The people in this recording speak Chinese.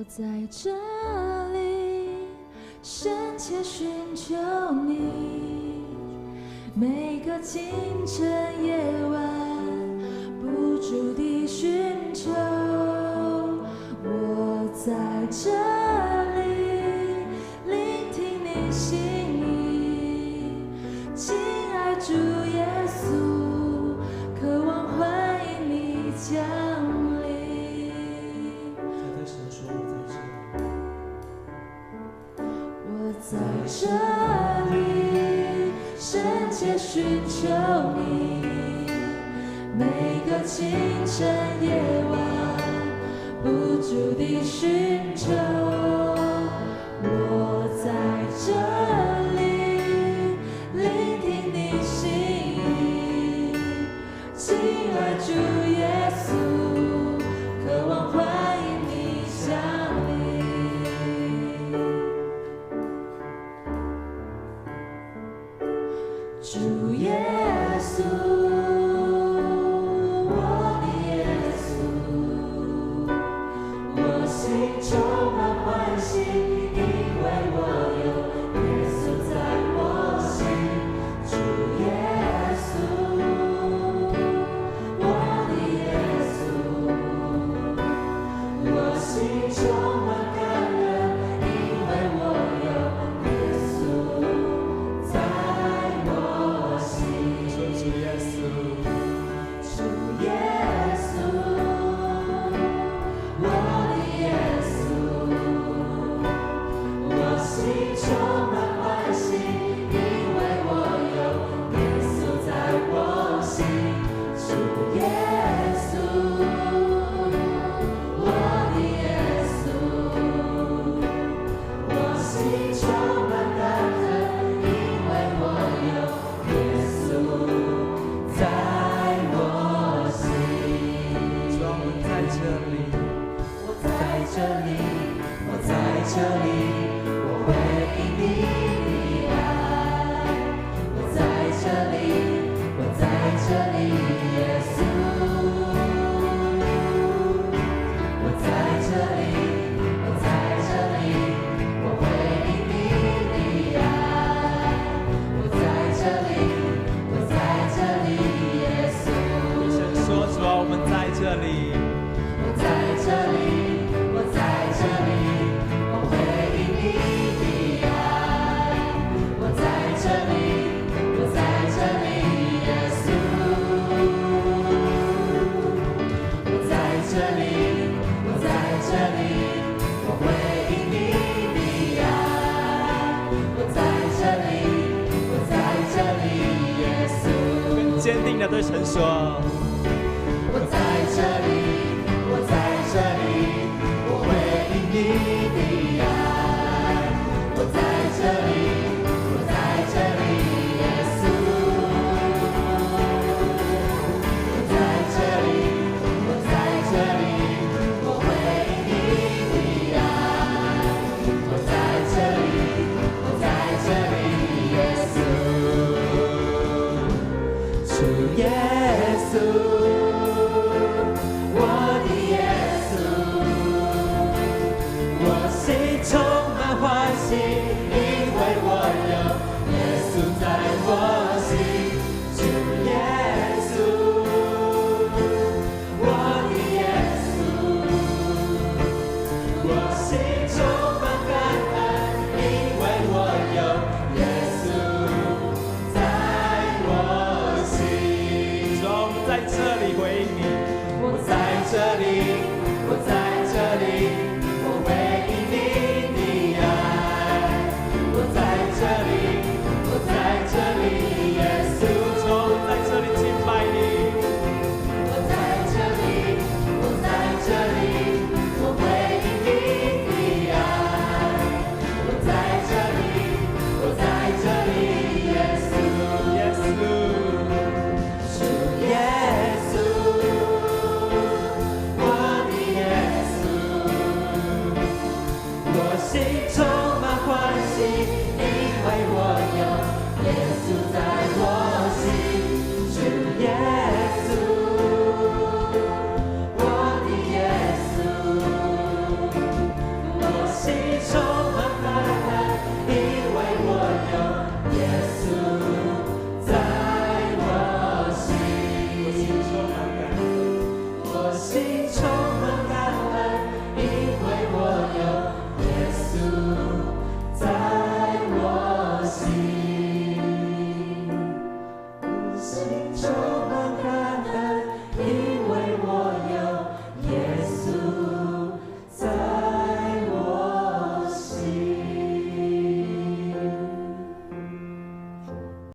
我在这里深切寻求你，每个清晨夜晚不住地寻求。我在这里聆听你心意，亲爱主耶稣，渴望欢迎你降临。在神说我在这里深切寻求你，每个清晨夜晚不住地寻求。我在这里聆听你心意，亲爱主耶稣，渴望欢迎你降临。主耶稣，我的耶稣，我心充满欢喜，因为我有耶稣在我心。主耶稣，我的耶稣，我心充满感恩，因为我有耶稣在我心。主耶稣，主耶稣，我的耶稣，我心充满欢喜，因为我有耶稣在我心。主耶稣，我的耶稣，我心充满感恩，因为我有耶稣在我心。主啊，我们在这里，我在这里，我在这里，我回应你的爱。我在这里，我在这里，耶稣。我在这里，我在这里，我回应你的爱。我在这里，我在这里，耶稣。神说，主啊，我们在这里，我在这里，我在这里，我回应你的爱。我在这里，我在这里，耶稣。我在这里，我在这里，我回应你的爱。我在这里，我在这里，耶稣。更坚定的对神说，我在这里，我在这里，我回应你的爱。我在这里，我在这里，耶稣。我在这里，我在这里，我回应你的爱。我在这里，我在这里，耶稣。主耶稣，我的耶稣，我心充满欢喜，因为我有耶稣在我心。主耶稣，我的耶稣，我心充满感恩，因为我有耶稣在我心。主啊，我们在这里回应你，我在这里，我在这里，我回应你的爱。我在这里，我在这里，耶稣。主啊，我们在这里敬拜你，我在这里，我在这里，我回应你的爱。我在这里，我在这里，耶稣。耶稣，主耶稣，我的耶稣，我心中